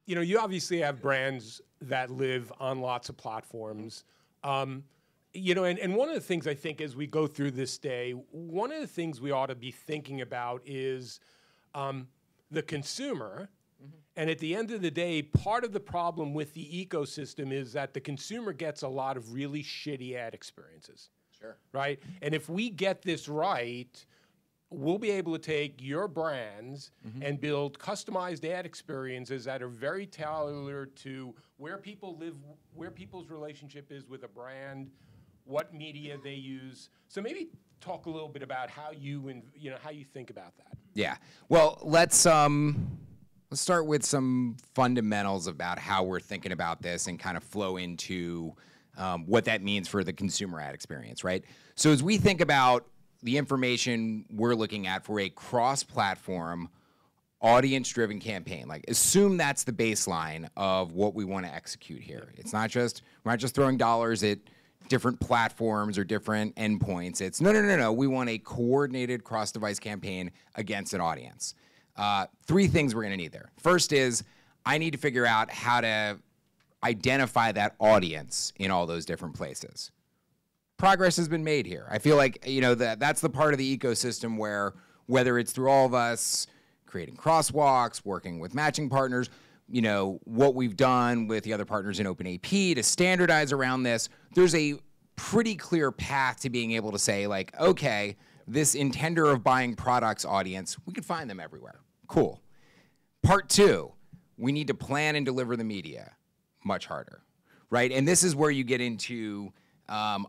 you know, you obviously have brands that live on lots of platforms. You know, and one of the things I think as we go through this day, one of the things we ought to be thinking about is the consumer. And at the end of the day, part of the problem with the ecosystem is that the consumer gets a lot of really shitty ad experiences. Sure. Right? And if we get this right, we'll be able to take your brands and build customized ad experiences that are very tailored to where people live, where people's relationship is with a brand, what media they use. So maybe talk a little bit about how you how you think about that. Yeah. Well, let's start with some fundamentals about how we're thinking about this and kind of flow into what that means for the consumer ad experience, right? So as we think about the information we're looking at for a cross-platform, audience-driven campaign, like assume that's the baseline of what we want to execute here. It's not just, we're not just throwing dollars at different platforms or different endpoints. It's no. We want a coordinated cross-device campaign against an audience. Three things we're going to need there. First is I need to figure out how to identify that audience in all those different places. Progress has been made here. I feel like, you know, that's the part of the ecosystem where, whether it's through all of us creating crosswalks, working with matching partners, you know, what we've done with the other partners in OpenAP to standardize around this, there's a pretty clear path to being able to say, like, okay, this intender of buying products audience, we can find them everywhere. Cool. Part two, we need to plan and deliver the media much harder, right? And this is where you get into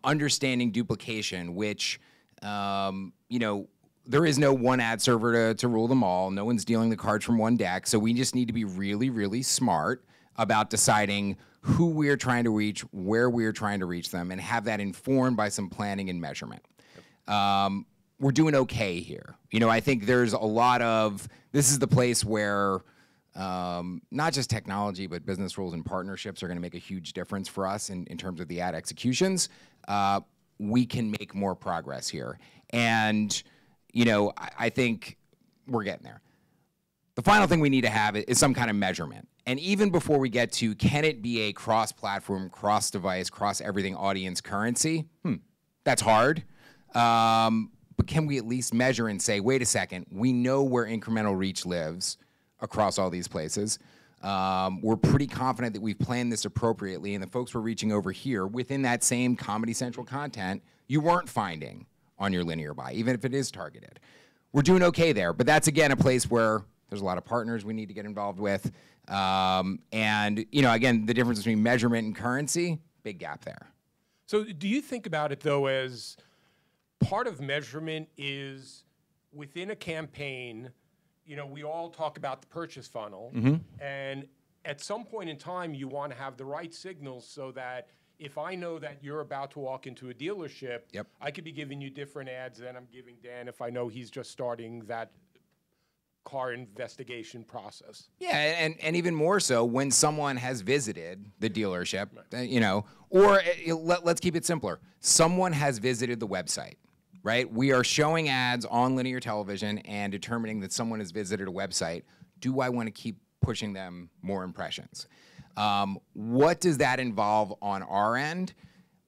understanding duplication, which, you know, there is no one ad server to rule them all. No one's dealing the cards from one deck. So we just need to be really, really smart about deciding who we're trying to reach, where we're trying to reach them, and have that informed by some planning and measurement. We're doing okay here. You know, I think there's a lot of, this is the place where not just technology, but business rules and partnerships are going to make a huge difference for us in terms of the ad executions. We can make more progress here. And, you know, I think we're getting there. The final thing we need to have is some kind of measurement. And even before we get to, can it be a cross-platform, cross-device, cross-everything audience currency? That's hard. But can we at least measure and say, wait a second, we know where incremental reach lives across all these places. We're pretty confident that we've planned this appropriately, and the folks we're reaching over here within that same Comedy Central content you weren't finding on your linear buy, even if it is targeted. We're doing okay there, but that's, again, a place where there's a lot of partners we need to get involved with. And, you know, again, the difference between measurement and currency, big gap there. So do you think about it, though, as part of measurement is within a campaign, you know, we all talk about the purchase funnel, and at some point in time, you want to have the right signals so that if I know that you're about to walk into a dealership, I could be giving you different ads than I'm giving Dan if I know he's just starting that car investigation process. Yeah, and even more so when someone has visited the dealership, you know, or let's keep it simpler. Someone has visited the website, right? We are showing ads on linear television and determining that someone has visited a website. Do I want to keep pushing them more impressions? What does that involve on our end?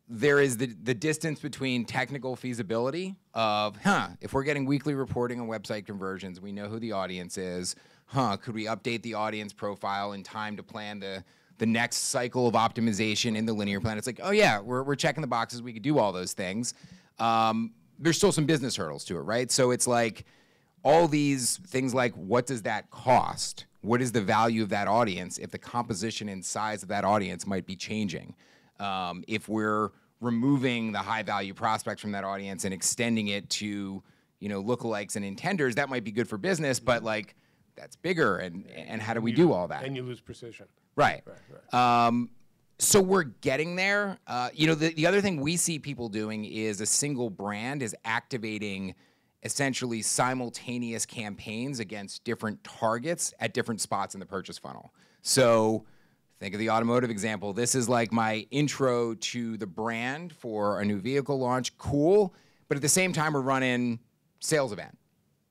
There is the distance between technical feasibility of, if we're getting weekly reporting on website conversions, we know who the audience is, could we update the audience profile in time to plan the next cycle of optimization in the linear plan? It's like, oh yeah, we're checking the boxes, we could do all those things. There's still some business hurdles to it, right? So it's like all these things like, what does that cost? What is the value of that audience if the composition and size of that audience might be changing? If we're removing the high-value prospects from that audience and extending it to, you know, lookalikes and intenders, that might be good for business, but like that's bigger, and how do we do all that? And you lose precision. Right. So we're getting there. You know, the other thing we see people doing is a single brand is activating essentially simultaneous campaigns against different targets at different spots in the purchase funnel. So think of the automotive example. This is like my intro to the brand for a new vehicle launch. Cool. But at the same time, we're running sales event.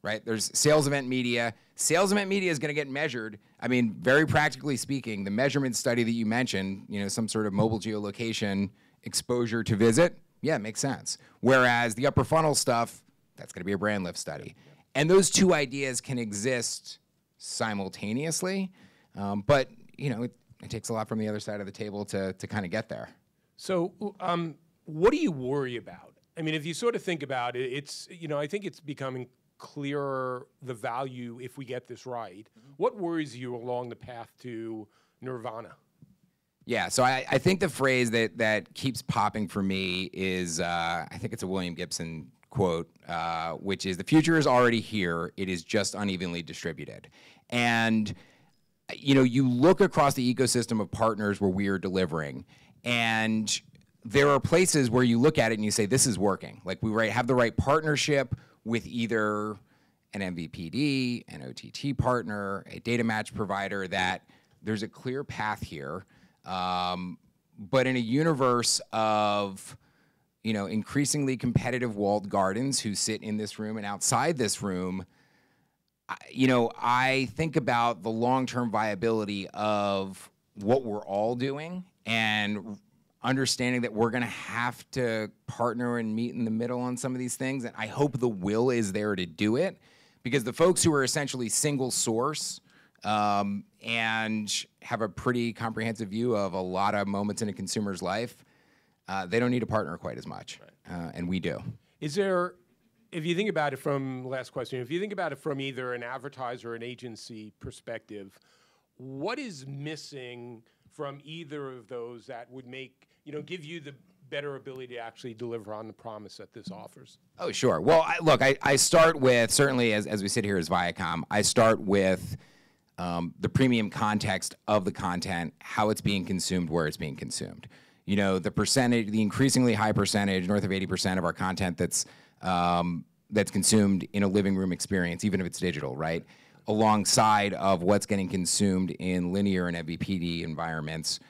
right? There's sales event media. Sales event media is going to get measured. I mean, very practically speaking, the measurement study that you mentioned, some sort of mobile geolocation exposure to visit, yeah, it makes sense. Whereas the upper funnel stuff, that's going to be a brand lift study. And those two ideas can exist simultaneously, but it takes a lot from the other side of the table to kind of get there. So what do you worry about? I mean, if you sort of think about it, it's, I think it's becoming clearer the value if we get this right. What worries you along the path to nirvana? Yeah, so I think the phrase that keeps popping for me is, I think it's a William Gibson quote, which is, the future is already here, it is just unevenly distributed. And, you look across the ecosystem of partners where we are delivering, and there are places where you look at it and you say, this is working. Like, we have the right partnership with either an MVPD, an OTT partner, a data match provider, that there's a clear path here. But in a universe of, increasingly competitive walled gardens who sit in this room and outside this room, I think about the long-term viability of what we're all doing and understanding that we're going to have to partner and meet in the middle on some of these things. And I hope the will is there to do it, because the folks who are essentially single source and have a pretty comprehensive view of a lot of moments in a consumer's life, they don't need a partner quite as much, and we do. Is there, if you think about it from, last question, if you think about it from either an advertiser or an agency perspective, what is missing from either of those that would make, give you the better ability to actually deliver on the promise that this offers? Oh, sure. Well, look, I start with, certainly as we sit here as Viacom, I start with the premium context of the content, how it's being consumed, where it's being consumed. The percentage, the increasingly high percentage, north of 80% of our content that's consumed in a living room experience, even if it's digital, right? Alongside of what's getting consumed in linear and MVPD environments.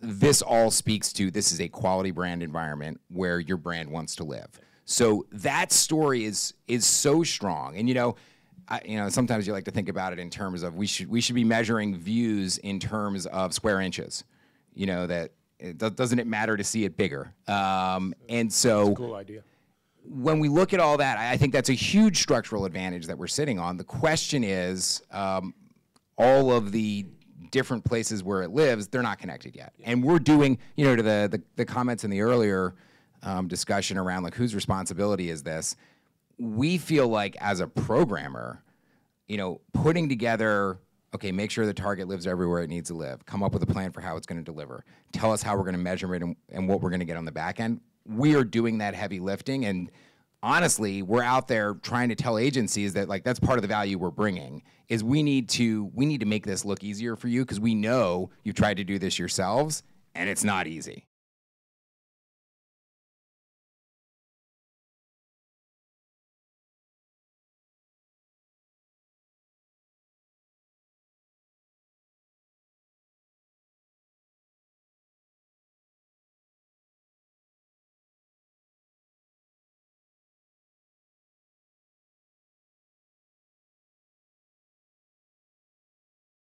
This all speaks to, this is a quality brand environment where your brand wants to live. So that story is so strong. And sometimes you like to think about it in terms of we should be measuring views in terms of square inches. That doesn't it matter to see it bigger? And so that's a cool idea. When we look at all that, I think that's a huge structural advantage that we're sitting on. The question is, all of the different places where it lives, they're not connected yet. Yeah. And we're doing, to the comments in the earlier discussion around like whose responsibility is this, we feel like as a programmer, putting together, okay, make sure the target lives everywhere it needs to live, come up with a plan for how it's going to deliver, tell us how we're going to measure it and what we're going to get on the back end. We are doing that heavy lifting, and honestly, we're out there trying to tell agencies that like that's part of the value we're bringing is we need to make this look easier for you, because we know you've tried to do this yourselves and it's not easy.